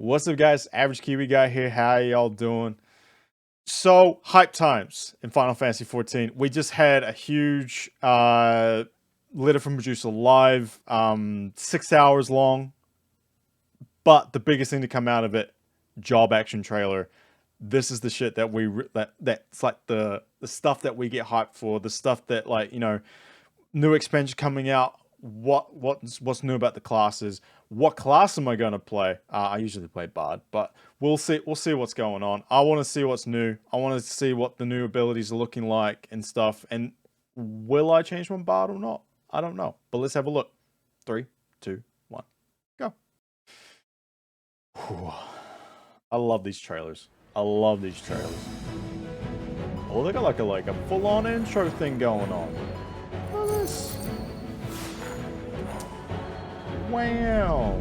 What's up, guys? Average Kiwi Guy here. How y'all doing? So, hype times in Final Fantasy XIV. We just had a huge Letter from Producer live, 6 hours long. But the biggest thing to come out of it, job action trailer. This is the shit that that's like the stuff that we get hyped for. The stuff that, like, you know, new expansion coming out. What's new about the classes? What class am I going to play? I usually play Bard, but we'll see what's going on. I want to see what's new. I want to see what the new abilities are looking like and stuff. And will I change from Bard or not? I don't know. But let's have a look. 3, 2, 1, go. Whew. I love these trailers. I love these trailers. Oh, they got like a full-on intro thing going on. Look at this. Wow.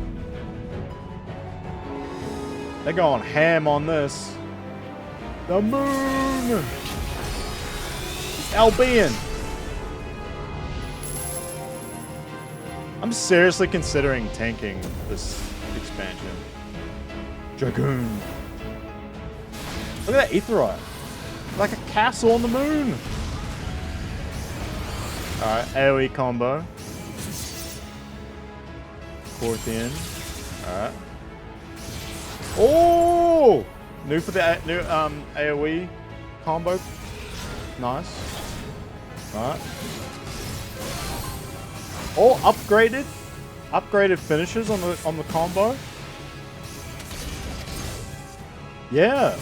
They're going ham on this. The moon! It's Albion! I'm seriously considering tanking this expansion. Dragoon. Look at that Aetheryte. Like a castle on the moon. Alright, AoE combo. Corthian. Alright. Oh! New for the AoE combo. Nice. Alright. Oh, upgraded. Upgraded finishes on the combo. Yeah.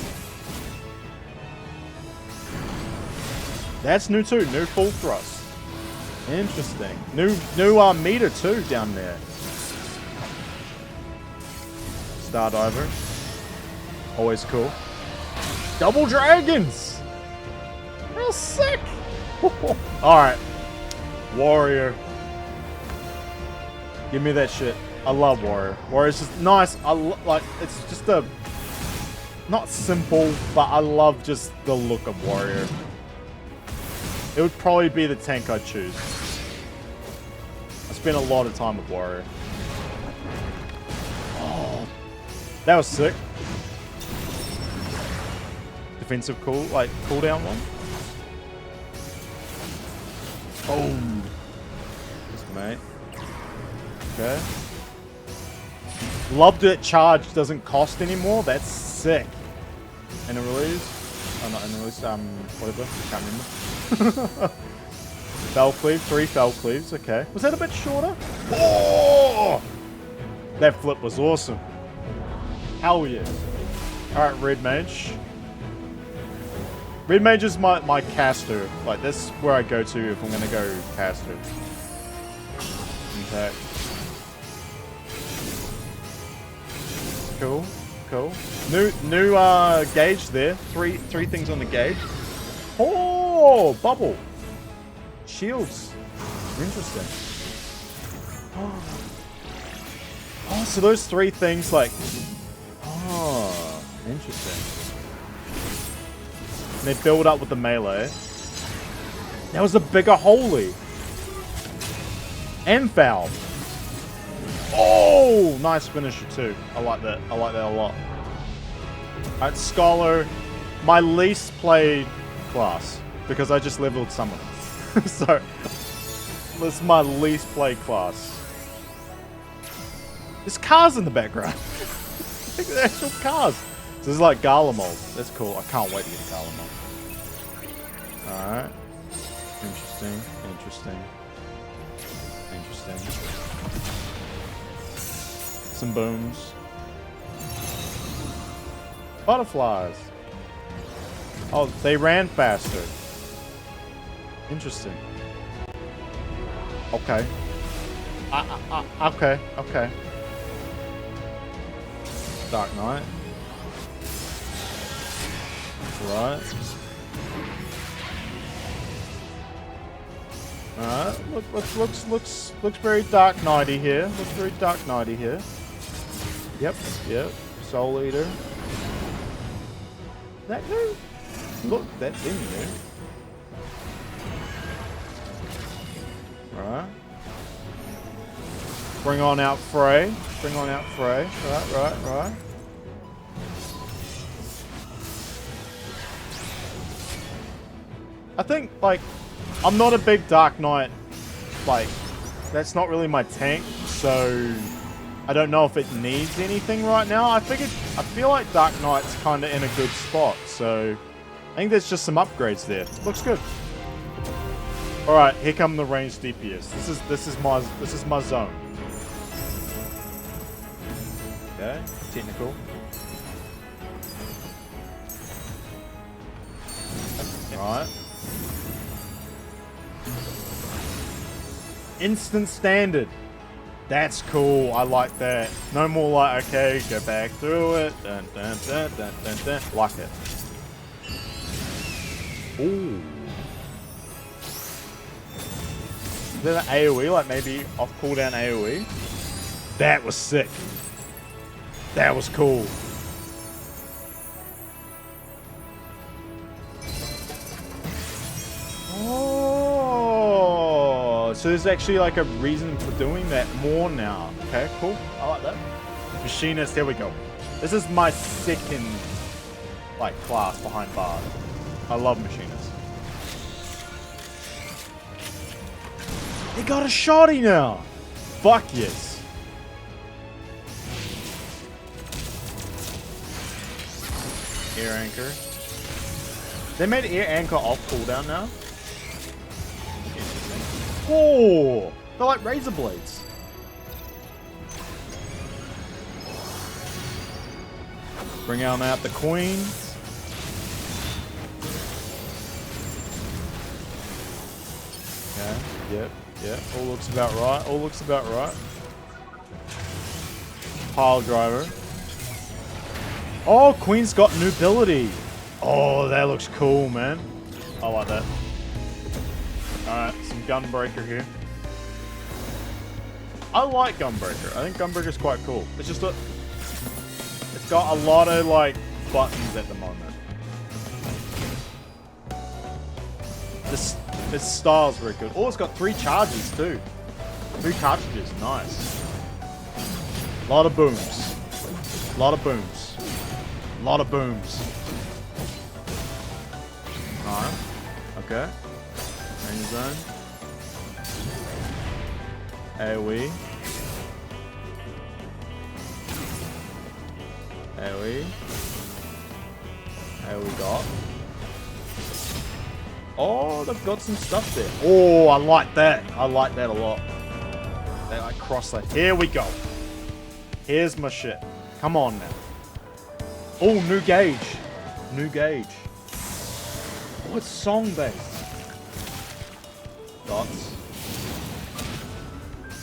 That's new too. New full thrust. Interesting. New meter too down there. Stardiver. Always cool. Double dragons! Real sick! Alright. Warrior. Give me that shit. I love Warrior. Warrior's just nice. Like, it's just a... Not simple, but I love just the look of Warrior. It would probably be the tank I'd choose. I spent a lot of time with Warrior. Oh, that was sick. Defensive cooldown one. Boom. Just mate. Okay. Love that charge doesn't cost anymore. That's sick. And a release. Oh, not in release. Whatever. Can't remember. Fell cleave. 3 fell cleaves. Okay. Was that a bit shorter? Oh! That flip was awesome. Hell yeah. Alright, Red Mage. Red Mage is my caster. Like, that's where I go to if I'm gonna go caster. Okay. Cool. Cool. New gauge there. Three things on the gauge. Oh, bubble. Shields. Interesting. Oh, so those 3 things, like... Oh, interesting. They build up with the melee. That was a bigger holy. And foul. Oh, nice finisher too. I like that. I like that a lot. Alright, Scholar. My least played class. Because I just leveled Summoner. So, this is my least played class. There's cars in the background. They're actual cars. So this is like Garlemald. That's cool. I can't wait to get Garlemald. Alright. Interesting. Interesting. Interesting. Some booms. Butterflies. Oh, they ran faster. Interesting. Okay. Okay. Okay. Dark Knight. Right. Alright. Looks very Dark Knighty here. Looks very Dark Knighty here. Yep. Soul Eater. That new? Look, that's in there. Right. Bring on out Frey. Right. I think, like, I'm not a big Dark Knight, like, that's not really my tank, so I don't know if it needs anything right now. I feel like Dark Knight's kind of in a good spot, so I think there's just some upgrades there. Looks good. All right, here come the ranged DPS. This is my zone. Okay, technical. Right. Instant standard. That's cool. I like that. No more like, okay, go back through it. Dun, dun, dun, dun, dun, dun. Like it. Ooh. Is that an AoE? Like maybe off cooldown AoE? That was sick. That was cool. Oh, so there's actually like a reason for doing that more now. Okay, cool. I like that. Machinist, there we go. This is my second like class behind Bard. I love Machinist. He got a shotty now. Fuck yes. Air anchor. They made air anchor off cooldown now. Oh, they're like razor blades. Bring out the queens. Okay, yep. All looks about right. All looks about right. Piledriver. Oh, queen's got new ability. Oh, that looks cool, man. I like that. Alright, some Gunbreaker here. I like Gunbreaker. I think Gunbreaker's quite cool. It's just it's got a lot of, like, buttons at the moment. This style's very good. Oh, it's got 3 charges, too. 3 cartridges. Nice. A lot of booms. A lot of booms. A lot of booms. Alright. Okay. Range zone. AoE. AoE. AoE dot. Oh, they've got some stuff there. Oh, I like that. I like that a lot. They like cross that. Here we go. Here's my shit. Come on now. Oh, new gauge. New gauge. Oh, it's song based. Dots.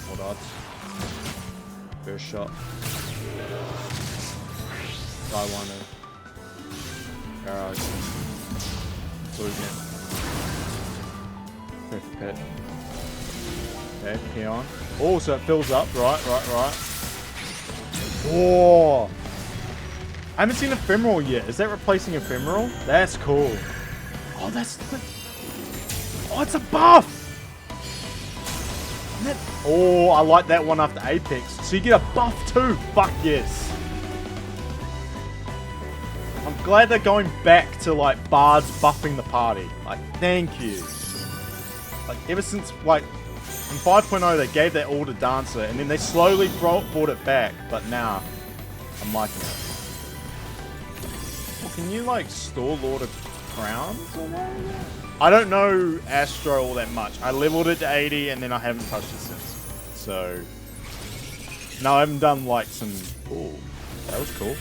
More dots. First shot. Die one. Garage. Do it again. Perfect pet. Okay, peon. Oh, so it fills up. Right. Oh. I haven't seen Ephemeral yet. Is that replacing Ephemeral? That's cool. Oh, that's the... Oh, it's a buff! Oh, I like that one after Apex. So you get a buff too. Fuck yes. I'm glad they're going back to, like, bards buffing the party. Like, thank you. Like, ever since, like, in 5.0 they gave that all to Dancer, and then they slowly brought it back, but now, I'm liking it. Well, can you, like, store Lord of Crowns or what? I don't know Astro all that much. I leveled it to 80, and then I haven't touched it since. So, no, I haven't done, like, some... Oh, that was cool.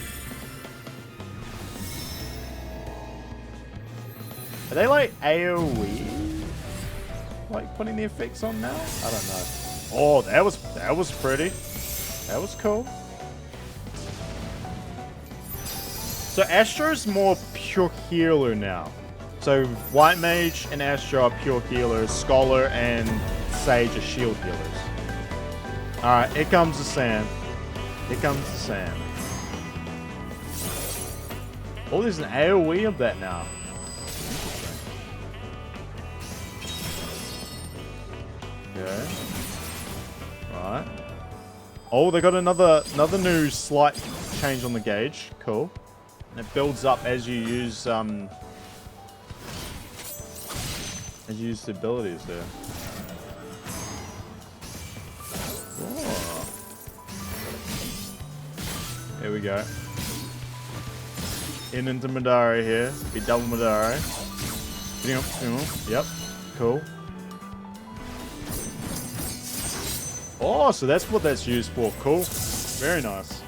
Are they like AoE? Like putting the effects on now? I don't know. Oh, that was pretty. That was cool. So Astro's more pure healer now. So White Mage and Astro are pure healers. Scholar and Sage are shield healers. Alright, here comes the sand. Here comes the sand. Oh, there's an AoE of that now. Okay. Right. Oh, they got another new slight change on the gauge. Cool. And it builds up as you use As you use the abilities there. Oh. Here we go. In into Madara here. Be double Madara. Yep. Cool. Oh, so that's what that's used for. Cool. Very nice.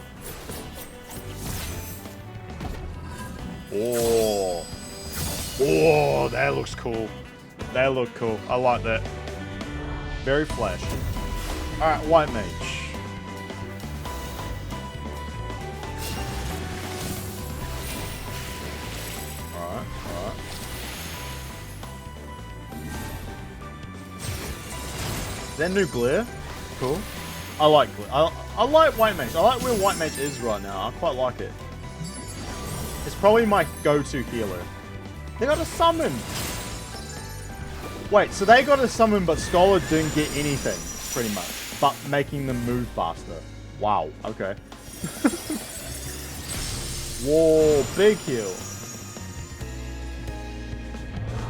Oh. Oh, that looks cool. That look cool. I like that. Very flashy. Alright, White Mage. Alright, alright. Is that new glare? Cool. I like glare. I like White Mage. I like where White Mage is right now. I quite like it. It's probably my go-to healer. They got a summon! Wait, so they got a summon, but Scholar didn't get anything, pretty much. But making them move faster. Wow, okay. Whoa, big heal.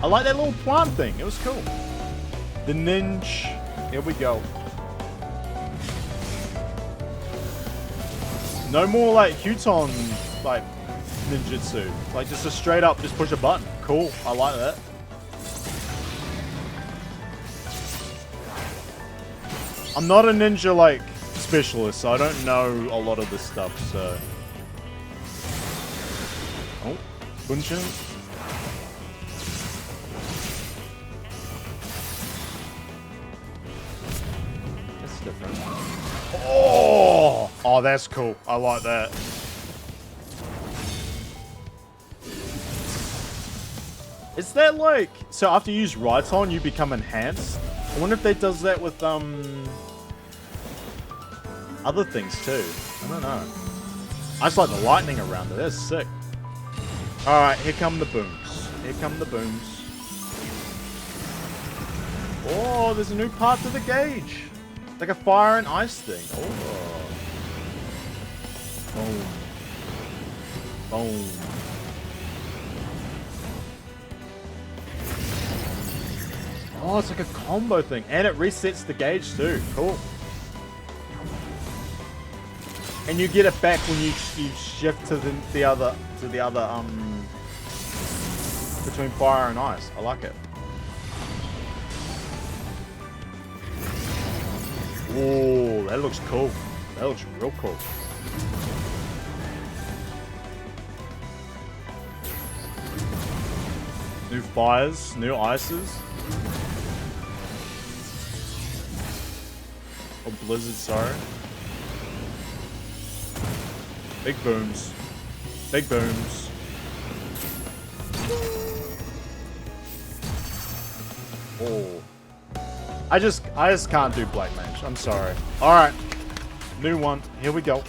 I like that little plant thing. It was cool. The ninja. Here we go. No more, like, Huton, like, ninjutsu. Like, just a straight up, just push a button. Cool, I like that. I'm not a ninja, like, specialist, so I don't know a lot of this stuff, so... Oh, Bunshin. That's different. Oh! Oh, that's cool. I like that. Is that like... So after you use Raiton, you become enhanced? I wonder if that does that with, other things too. I don't know. I just like the lightning around it. That's sick. Alright, here come the booms. Here come the booms. Oh, there's a new part to the gauge. Like a fire and ice thing. Oh. Boom. Boom. Oh, it's like a combo thing. And it resets the gauge too. Cool. And you get it back when you shift to the other between fire and ice. I like it. Oh, that looks cool. That looks real cool. New fires, new ices. Oh, blizzard, sorry. Big booms. Big booms. Oh. I just can't do Black Mage. I'm sorry. Alright. New one. Here we go.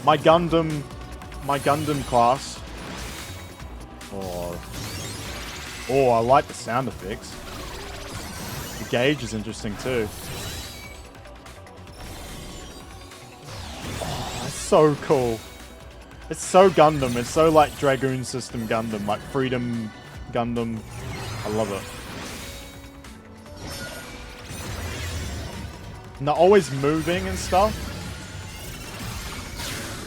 My Gundam class. Oh. Oh, I like the sound effects. The gauge is interesting too. Oh, it's so cool. It's so Gundam. It's so like Dragoon System Gundam, like Freedom Gundam. I love it. And they're always moving and stuff.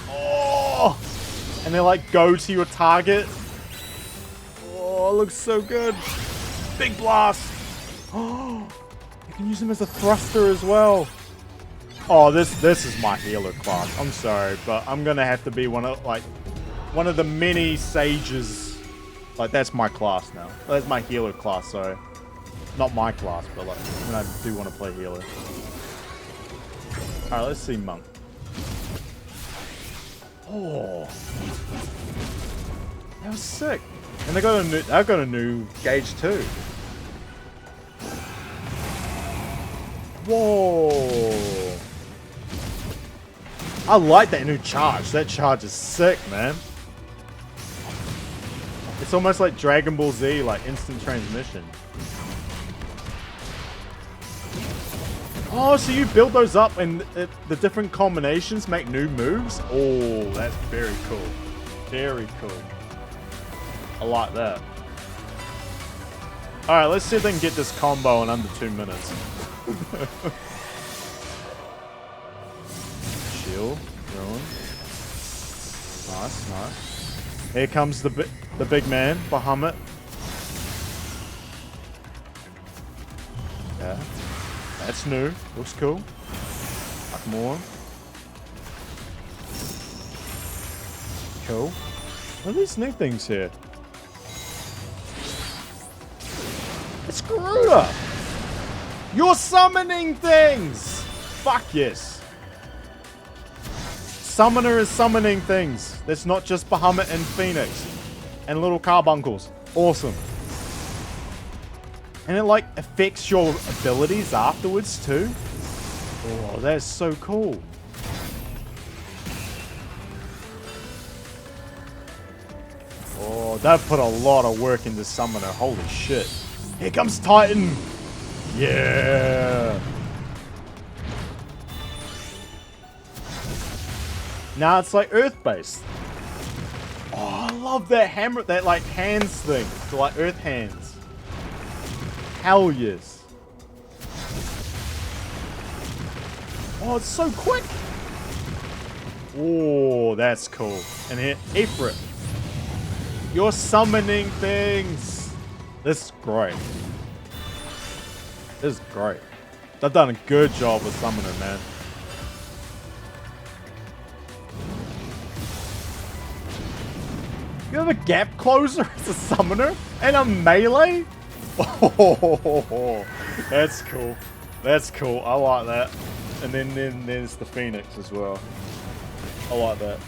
Oh! And they like go to your target. Oh, it looks so good. Big blast. Oh, you can use them as a thruster as well. Oh, this is my healer class. I'm sorry, but I'm gonna have to be one of the many sages. Like that's my class now. That's my healer class. So, not my class, but like when I do want to play healer. All right, let's see monk. Oh, that was sick. And they've got a new gauge too. Whoa! I like that new charge. That charge is sick, man. It's almost like Dragon Ball Z, like instant transmission. Oh, so you build those up and the different combinations make new moves? Oh, that's very cool. Very cool. I like that. Alright, let's see if they can get this combo in under 2 minutes. Shield, ruin. Nice, nice. Here comes the big man, Bahamut. Yeah. That's new. Looks cool. Like more. Cool. What are these new things here? It's Garuda! You're summoning things! Fuck yes. Summoner is summoning things. That's not just Bahamut and Phoenix. And little carbuncles. Awesome. And it like affects your abilities afterwards too. Oh, that's so cool. Oh, they've put a lot of work into Summoner. Holy shit. Here comes Titan. Yeah. Now it's like Earth-based. Oh, I love that hammer, that like hands thing. The like Earth hands. Hell yes. Oh, it's so quick. Oh, that's cool. And here, Ifrit. You're summoning things. This is great. This is great. They've done a good job with summoning, man. You have a gap closer as a summoner and a melee? Oh, that's cool. That's cool. I like that. And then there's the Phoenix as well. I like that.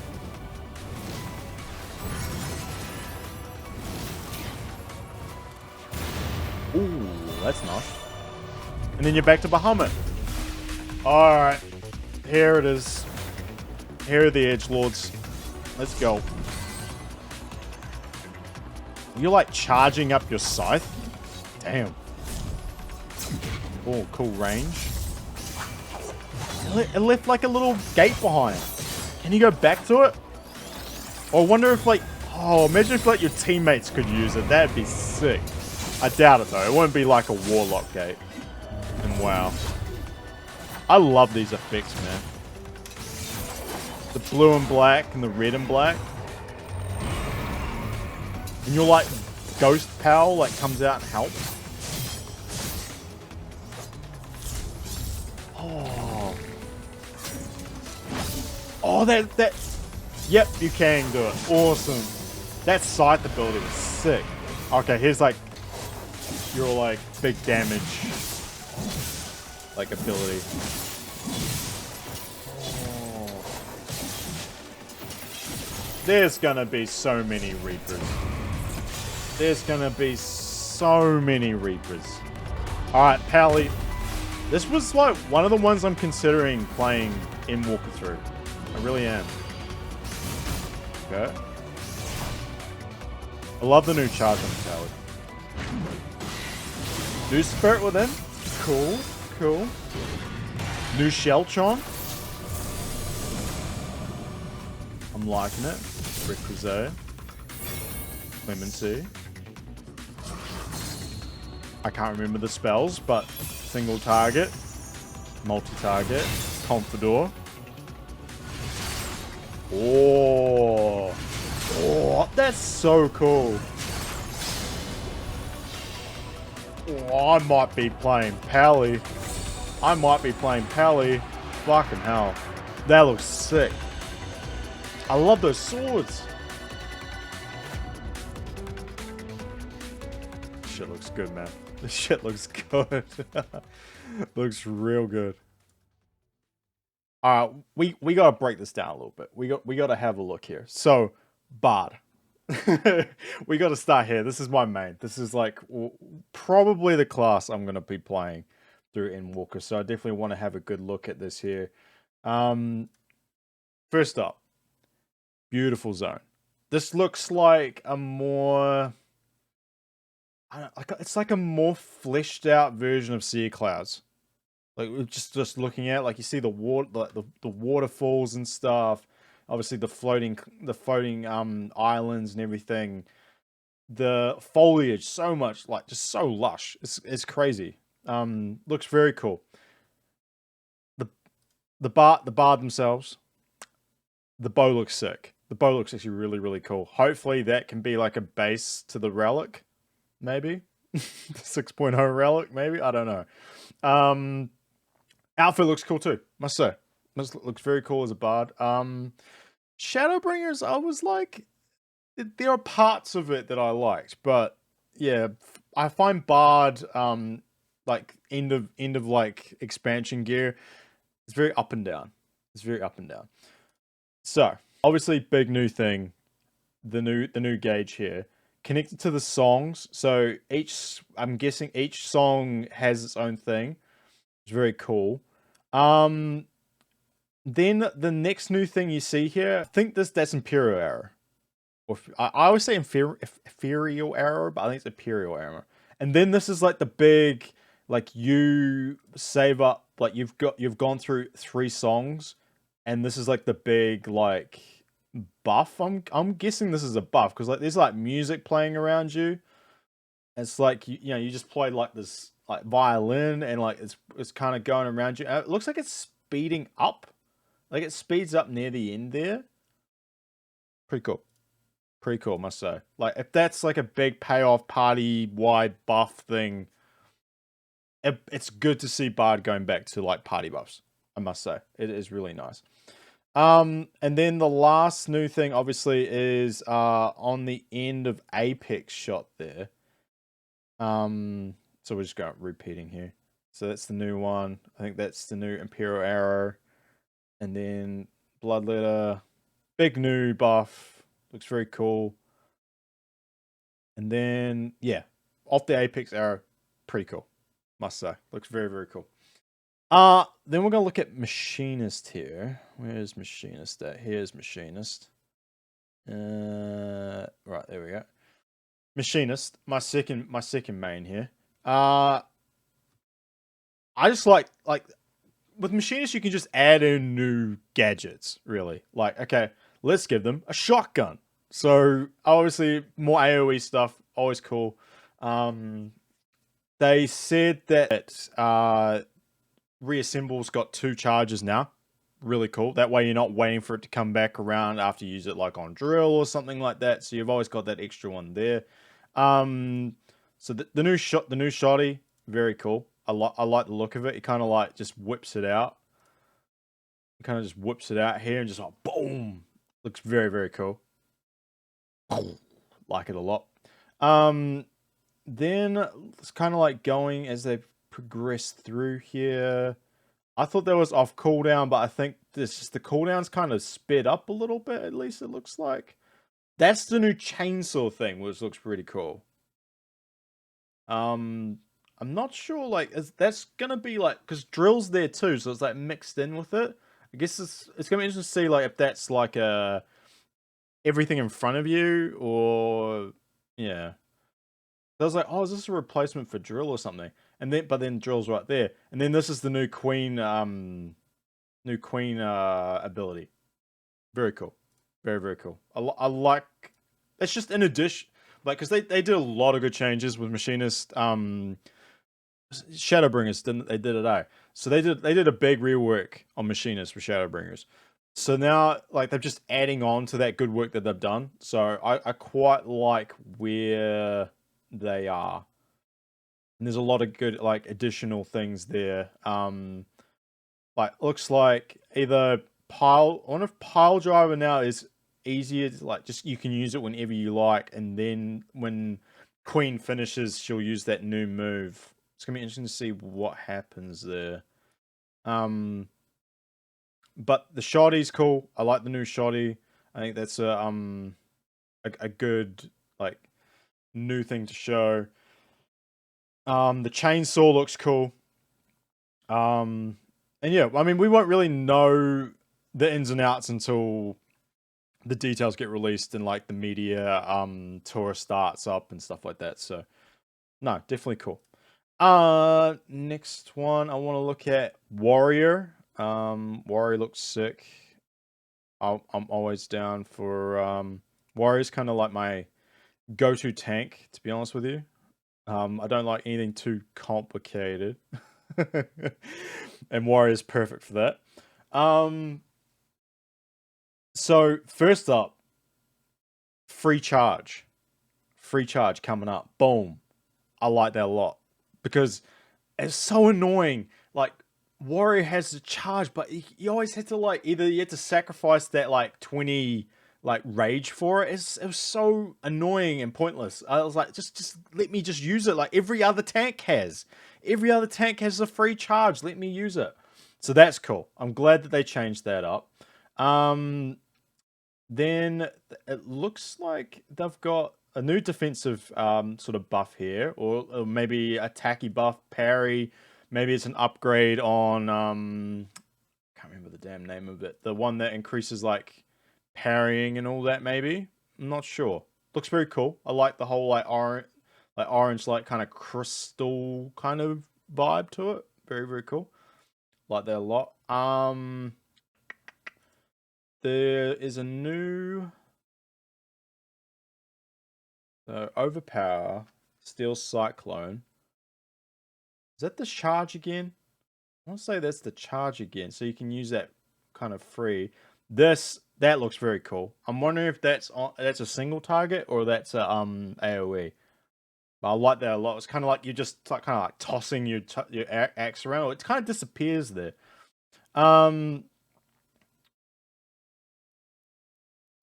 Ooh, that's nice. And then you're back to Bahamut. Alright. Here it is. Here are the edgelords. Let's go. You're like charging up your scythe? Damn. Oh, cool range. It left like a little gate behind. Can you go back to it? Or I wonder if like... Oh, imagine if like your teammates could use it. That'd be sick. I doubt it though. It won't be like a warlock gate. And wow. I love these effects, man. The blue and black and the red and black. And your like ghost pal like comes out and helps. Oh. Oh, that. Yep, you can do it. Awesome. That scythe ability was sick. Okay, here's like your like big damage like ability. Oh. There's gonna be so many Reapers. There's gonna be so many Reapers. Alright, Pally. This was like one of the ones I'm considering playing Endwalker through. I really am. Okay. I love the new charge on the Pally. New Spirit Within. Cool. Cool. New Sheltron. I'm liking it. Requisite. Clemency. I can't remember the spells, but single target, multi-target, Confidor. Oh, oh, that's so cool. Oh, I might be playing Pally. I might be playing Pally. Fucking hell, that looks sick. I love those swords. Shit looks good, man. This shit looks good. Looks real good. All right, we gotta break this down a little bit. We gotta have a look here. So, Bard. We gotta start here. This is my main. This is like probably the class I'm gonna be playing through Endwalker. So I definitely want to have a good look at this here. First up, beautiful zone. This looks like a more... it's like a more fleshed out version of Sea Clouds. Like just looking at, like you see the water, the waterfalls and stuff. Obviously the floating islands and everything. the foliage so much, like just so lush. It's crazy. Looks very cool. The the bard themselves, the bow looks sick. The bow looks actually really, really cool. Hopefully that can be like a base to the relic, maybe. The 6.0 relic, maybe. I don't know. Outfit looks cool too, must say. Looks very cool as a bard. Shadowbringers, I was like, there are parts of it that I liked, but yeah, I find bard like end of like expansion gear, it's very up and down. It's very up and down. So obviously, big new thing, the new gauge here, connected to the songs. So I'm guessing each song has its own thing. It's very cool. Um, then the next new thing you see here, I think that's Imperial Arrow. Or I always say Ethereal Arrow, but I think it's Imperial Arrow. And then this is like the big, like you save up, like you've gone through 3 songs, and this is like the big like buff. I'm guessing this is a buff because like there's like music playing around you. It's like you know you just play like this like violin and like it's kind of going around you. It looks like it's speeding up, like it speeds up near the end there. Pretty cool. Pretty cool, must say. Like if that's like a big payoff party wide buff thing, it's good to see Bard going back to like party buffs. I must say it is really nice. And then the last new thing obviously is on the end of Apex shot there. So we're just going repeating here. So that's the new one. I think that's the new Imperial Arrow. And then Bloodletter, big new buff. Looks very cool. And then yeah, off the Apex Arrow, pretty cool. Must say. Looks very, very cool. Then we're gonna look at Machinist here. Where's Machinist at? Here's Machinist. Right, there we go. Machinist, my second main here. I just like with Machinist you can just add in new gadgets, really. Like, okay, let's give them a shotgun. So obviously more AoE stuff, always cool. They said that Reassemble's got 2 charges now. Really cool. That way you're not waiting for it to come back around after you use it like on drill or something like that. So you've always got that extra one there. So the new shotty, very cool. I like the look of it. It kind of like just whips it out. It kind of just whips it out here and just like boom. Looks very, very cool. Like it a lot. Then it's kind of like going as they progress through here. I thought that was off cooldown, but I think the cooldown's kind of sped up a little bit, at least it looks like. That's the new chainsaw thing, which looks pretty cool. I'm not sure, like, that's gonna be like, because drill's there too, so it's like mixed in with it. I guess it's gonna be interesting to see like if that's like everything in front of you or yeah. I was like, oh, is this a replacement for drill or something? And then but then drill's right there. And then this is the new queen ability. Very cool. Very, very cool. I like it's just in addition like because they did a lot of good changes with Machinist Shadowbringers didn't they did it out. So they did a big rework on Machinist for Shadowbringers. So now like they're just adding on to that good work that they've done. So I quite like where they are. And there's a lot of good like additional things there. Like looks like either Piledriver now is easier to, like just you can use it whenever you like, and then when Queen finishes she'll use that new move. It's gonna be interesting to see what happens there. But the shotty's cool. I like the new shotty. I think that's a good like new thing to show. The chainsaw looks cool. And yeah, I mean, we won't really know the ins and outs until the details get released and like the media tour starts up and stuff like that. So no, definitely cool. Next one I want to look at Warrior. Warrior looks sick. I'm always down for Warrior's kind of like my go-to tank, to be honest with you. I don't like anything too complicated. And Warrior's perfect for that. So first up, free charge. Free charge coming up. Boom. I like that a lot. Because it's so annoying. Like, Warrior has the charge, but you always had to, like, either you had to sacrifice that, like, 20, like, rage for it. It was so annoying and pointless. I was like, just let me just use it like every other tank has. Every other tank has a free charge. Let me use it. So that's cool. I'm glad that they changed that up. Then it looks like they've got a new defensive sort of buff here, or maybe attacky buff, parry. Maybe it's an upgrade on can't remember the damn name of it. The one that increases like parrying and all that. Maybe I'm not sure. Looks very cool. I like the whole like orange like kind of crystal kind of vibe to it. Very very cool. Like that a lot. There is a new Overpower Steel Cyclone. Is that the charge again? I want to say that's the charge again, so you can use that kind of free. That looks very cool. I'm wondering if that's a single target or that's a AOE. But I like that a lot. It's kind of like you're just kind of like tossing your axe around. It kind of disappears there. I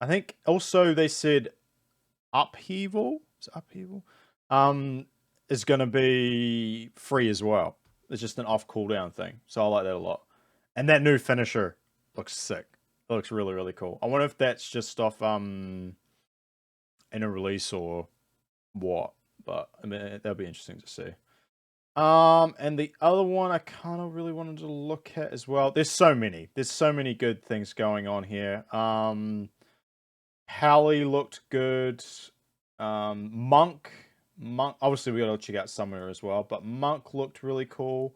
think also they said upheaval. Is it upheaval? Is going to be free as well. It's just an off cooldown thing, so I like that a lot. And that new finisher looks sick. It looks really really cool. I wonder if that's just off in a release or what. But I mean that'll be interesting to see. And the other one I kind of really wanted to look at as well. There's so many. There's so many good things going on here. Pally looked good. Monk, obviously we gotta check out Summoner as well, but Monk looked really cool.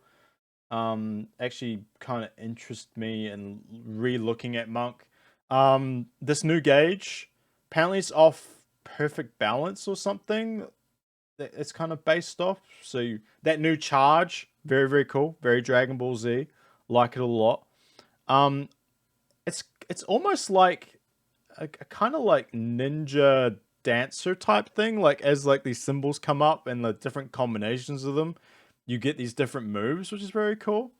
Actually kind of interest me in re-looking at Monk. This new gauge, apparently it's off Perfect Balance or something. It's kind of based off. So that new charge, very very cool, very Dragon Ball Z. Like it a lot. It's almost like a kind of like ninja dancer type thing. Like as like these symbols come up and the different combinations of them, you get these different moves, which is very cool.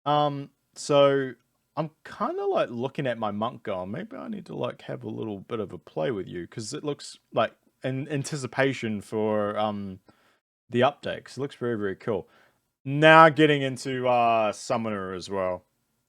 So I'm kind of like looking at my monk going, maybe I need to like have a little bit of a play with you because it looks like in anticipation for the updates. It looks very very cool. Now getting into Summoner as well.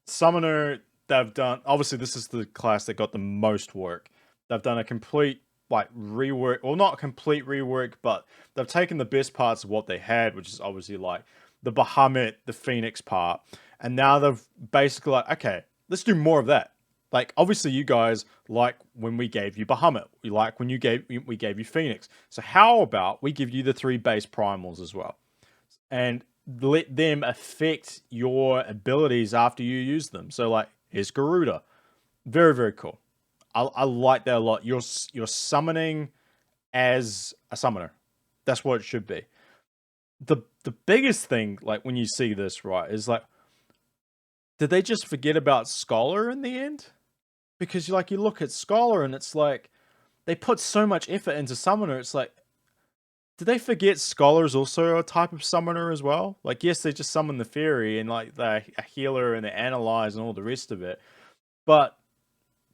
Summoner, they've done obviously this is the class that got the most work. They've done a complete like rework, well not a complete rework, but they've taken the best parts of what they had, which is obviously like the Bahamut, the Phoenix part, and now they've basically like, okay, let's do more of that. Like obviously you guys like when we gave you Bahamut, we like when we gave you Phoenix. So how about we give you the 3 base primals as well? And let them affect your abilities after you use them. So like, here's Garuda. Very, very cool. I like that a lot. You're summoning as a summoner. That's what it should be. The biggest thing, like when you see this, right, is like, did they just forget about Scholar in the end? Because like you look at Scholar and it's like they put so much effort into Summoner. It's like, did they forget Scholar's also a type of summoner as well? Like, yes, they just summon the fairy and like they're a healer and they analyze and all the rest of it, but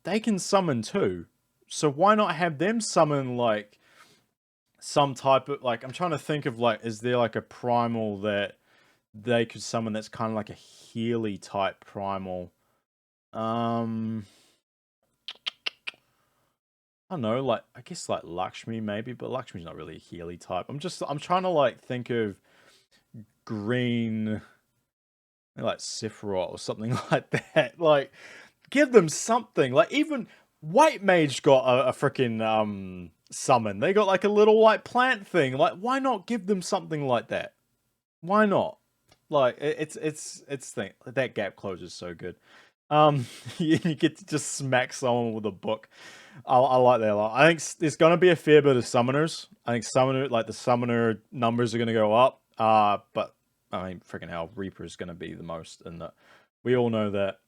they can summon too. So why not have them summon like some type of like? I'm trying to think of like, is there like a primal that they could summon that's kind of like a Healy type primal? I don't know, like I guess like Lakshmi maybe, but Lakshmi's not really a Healy type. I'm trying to like think of green like Sephiroth or something like that. Like give them something. Like even White Mage got a freaking summon. They got like a little like plant thing. Like why not give them something like that? Why not? Like it's thing that gap closure is so good. you get to just smack someone with a book. I like that a lot. I think there's gonna be a fair bit of summoners. I think the summoner numbers are gonna go up. But I mean, freaking hell, Reaper is gonna be the most, and we all know that.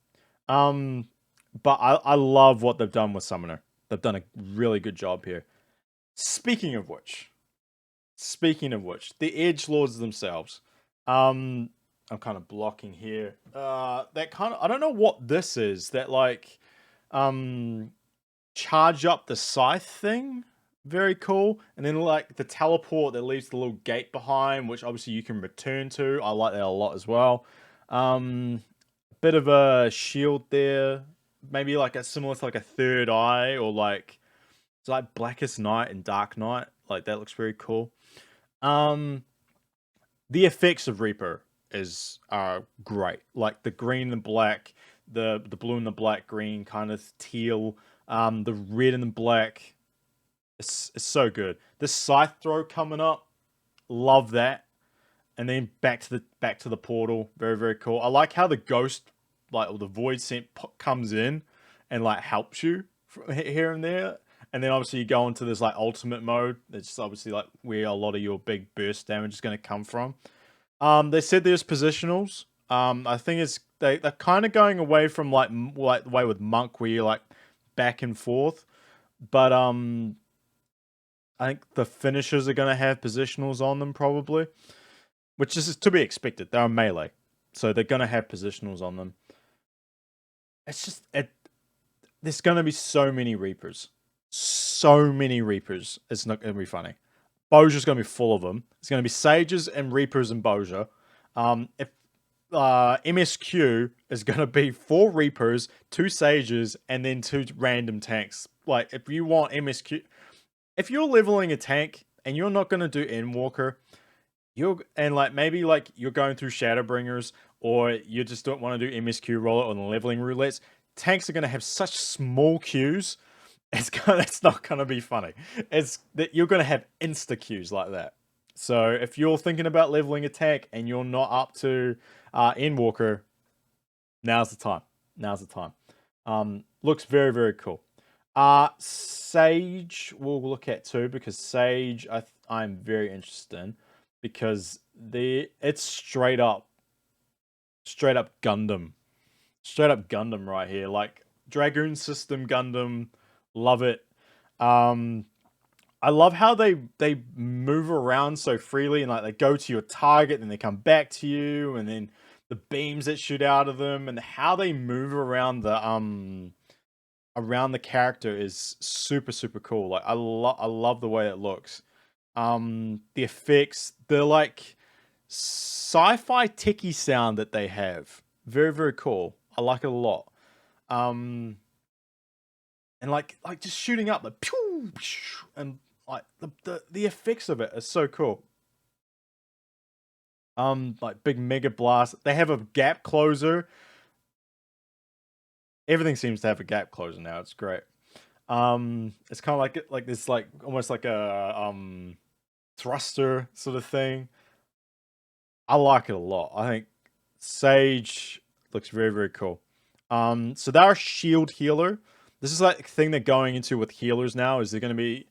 Um, but I love what they've done with summoner. They've done a really good job here. Speaking of which, the edgelords themselves. I'm kind of blocking here. That kind of, I don't know what this is. That like, um, charge up the scythe thing. Very cool. And then like the teleport that leaves the little gate behind, which obviously you can return to. I like that a lot as well. Bit of a shield there. Maybe like a similar to like a third eye, or like it's like Blackest Night and Dark Knight. Like that looks very cool. Um, the effects of Reaper are great. Like the green and black, the blue and the black, green kind of teal, the red and the black. It's so good. The scythe throw coming up, love that. And then back to the portal, very very cool. I like how the ghost, like, or the void scent comes in and like helps you here and there. And then obviously you go into this like ultimate mode. It's obviously like where a lot of your big burst damage is going to come from. They said there's positionals. I think they're kind of going away from like the way with Monk where you're like back and forth. But I think the finishers are going to have positionals on them probably, which is to be expected. They're a melee, so they're going to have positionals on them. It's just there's going to be so many Reapers. So many Reapers. It's not going to be funny. Bozier's going to be full of them. It's going to be Sages and Reapers and Bozier. If MSQ is going to be 4 Reapers, 2 Sages, and then 2 random tanks. Like, if you want MSQ... If you're leveling a tank and you're not going to do Endwalker, maybe like you're going through Shadowbringers, or you just don't want to do MSQ roller on the leveling roulettes, tanks are going to have such small queues. It's not going to be funny. It's that you're going to have insta queues like that. So if you're thinking about leveling a tank and you're not up to Endwalker, now's the time. Now's the time. Looks very very cool. Sage we'll look at too, because Sage I'm very interested in, because it's straight up Gundam. Straight up Gundam right here. Like Dragoon system Gundam. Love it. I love how they move around so freely, and like they go to your target and they come back to you, and then the beams that shoot out of them, and how they move around the character is super super cool. Like I love the way it looks. The effects, the like sci-fi techie sound that they have, very very cool. I like it a lot. And like just shooting up, like pew, pew, and like the effects of it are so cool. Like big mega blast. They have a gap closer. Everything seems to have a gap closer now. It's great. It's kind of like this, like almost like a thruster sort of thing. I like it a lot. I think Sage looks very very cool. So they're a shield healer. This is like the thing they're going into with healers now, is they're going to be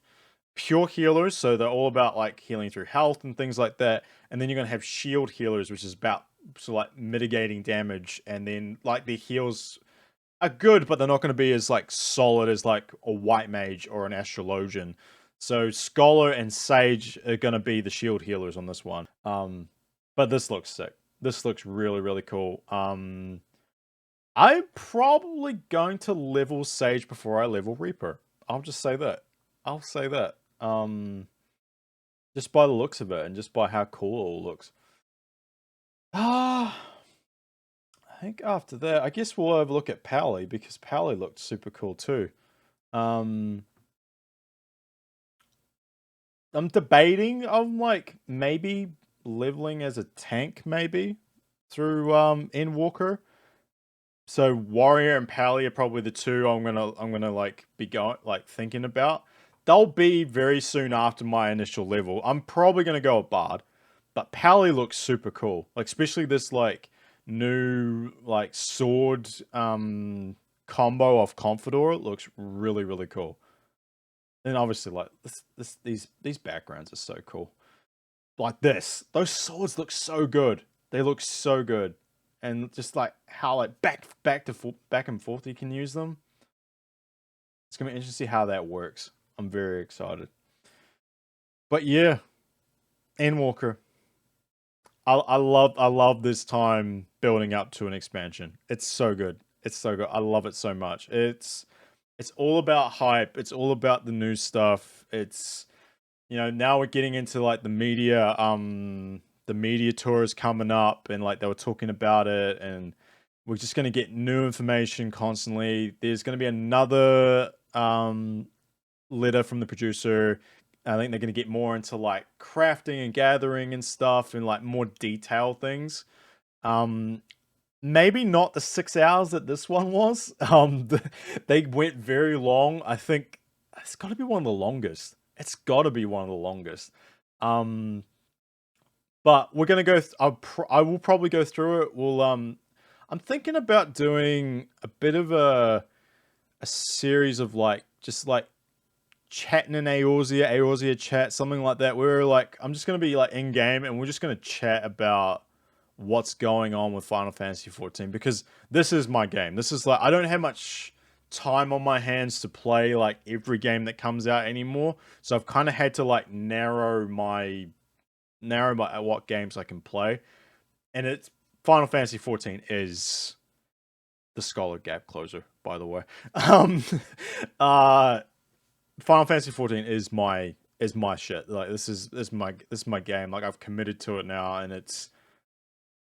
pure healers, so they're all about like healing through health and things like that. And then you're going to have shield healers, which is about like mitigating damage, and then like the heals are good, but they're not going to be as like solid as like a white mage or an astrologian. So Scholar and Sage are going to be the shield healers on this one. But this looks sick. This looks really really cool. I'm probably going to level Sage before I level Reaper. I'll just say that. I'll say that. Just by the looks of it and just by how cool it all looks. I think after that, I guess we'll have a look at Pally, because Pally looked super cool too. I'm debating. I'm like maybe leveling as a tank, maybe through Endwalker. So Warrior and Pally are probably the two I'm gonna like be going like thinking about. They'll be very soon after my initial level. I'm probably gonna go a Bard, but Pally looks super cool. Like especially this like new like sword combo of Confidor looks really really cool. And obviously, like these backgrounds are so cool. Like those swords look so good. They look so good, and just like how like back and forth you can use them. It's gonna be interesting to see how that works. I'm very excited. But yeah, Endwalker. I love this time building up to an expansion. It's so good. It's so good. I love it so much. It's all about hype. It's all about the new stuff. It's now we're getting into like the media tour is coming up, and like they were talking about it, and we're just going to get new information constantly. There's going to be another letter from the producer. I think they're going to get more into like crafting and gathering and stuff, and like more detailed things. um Maybe not the 6 hours that this one was. They went very long. I think it's got to be one of the longest. It's got to be one of the longest. Um, but we're gonna go. I will probably go through it. I'm thinking about doing a bit of a series of like just like chatting in Eorzea chat, something like that. Where like I'm just gonna be like in game, and we're just gonna chat about what's going on with Final Fantasy XIV, because this is my game. This is like I don't have much time on my hands to play like every game that comes out anymore. So I've kind of had to like narrow my what games I can play, and it's Final Fantasy XIV is the Scholar Gap closer, by the way. Um, uh, Final Fantasy XIV is my shit. Like this is my game. Like I've committed to it now, and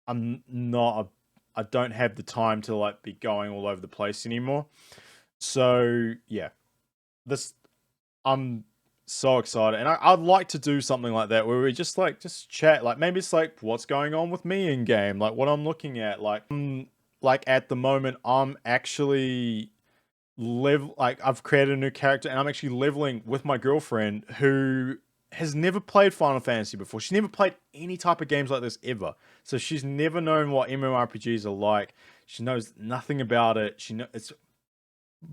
I'm not I don't have the time to like be going all over the place anymore. So yeah, this I'm so excited, and I'd like to do something like that where we just chat. Like maybe it's like what's going on with me in game, like what I'm looking at. Like at the moment, I'm actually like I've created a new character, and I'm actually leveling with my girlfriend who has never played Final Fantasy before. She's never played any type of games like this ever. So she's never known what MMORPGs are like. She knows nothing about it. It's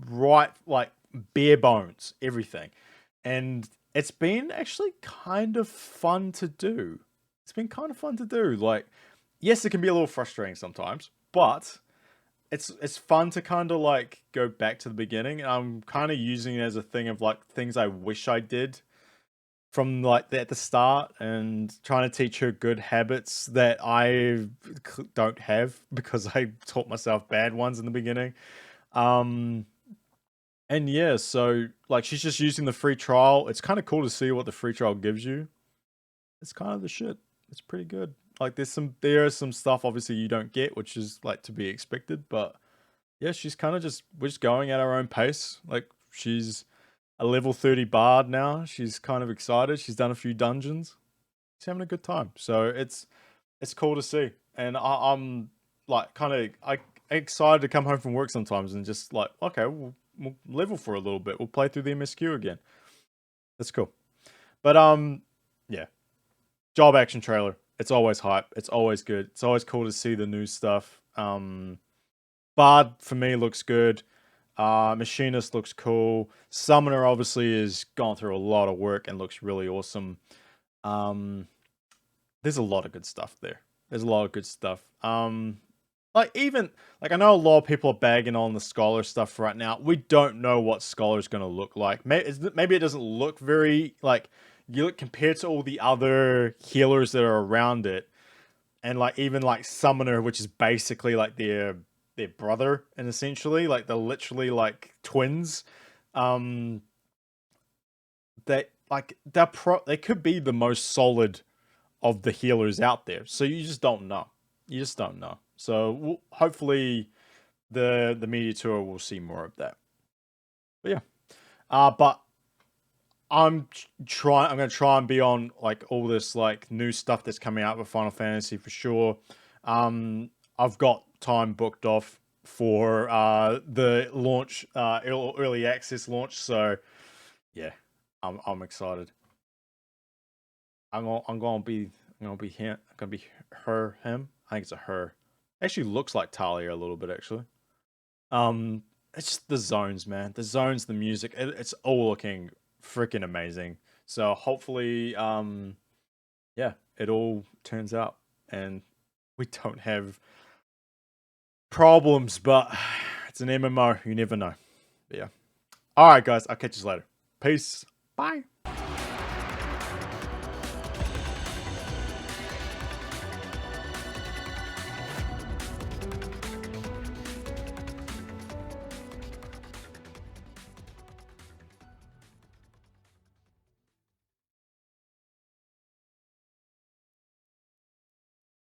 right like bare bones, everything. And it's been actually kind of fun to do. It's been kind of fun to do. Like, yes, it can be a little frustrating sometimes, but it's fun to kind of like go back to the beginning. And I'm kind of using it as a thing of like things I wish I did from like at the start, and trying to teach her good habits that I don't have because I taught myself bad ones in the beginning. Um, and yeah, so like she's just using the free trial. It's kind of cool to see what the free trial gives you. It's kind of the shit. It's pretty good. Like there's some stuff obviously you don't get, which is like to be expected, but yeah, she's kind of we're just going at our own pace. Like she's a level 30 bard now. She's kind of excited. She's done a few dungeons. She's having a good time. So it's cool to see. And I'm like kind of excited to come home from work sometimes and just like, okay, we'll level for a little bit. We'll play through the MSQ again. That's cool. But yeah, job action trailer. It's always hype. It's always good. It's always cool to see the new stuff. Bard for me looks good. Machinist looks cool. Summoner obviously has gone through a lot of work and looks really awesome. Um, there's a lot of good stuff there. There's a lot of good stuff. Like even like I know a lot of people are bagging on the Scholar stuff right now. We don't know what Scholar's going to look like. Maybe it doesn't look very like you look compared to all the other healers that are around it, and like even like Summoner, which is basically like their brother, and essentially like they're literally like twins. Um, they like they could be the most solid of the healers out there. So you just don't know. You just don't know. So hopefully the media tour will see more of that. But yeah. But I'm gonna try and be on like all this like new stuff that's coming out with Final Fantasy for sure. I've got time booked off for the launch, early access launch. So yeah, I'm excited. I'm gonna be here. I'm gonna be him. I think it's a her. Actually looks like Talia a little bit, actually. It's just the zones, man. The zones, the music, it's all looking freaking amazing. So hopefully, yeah, it all turns out and we don't have problems, but it's an MMO. You never know. But yeah. All right, guys. I'll catch you later. Peace. Bye.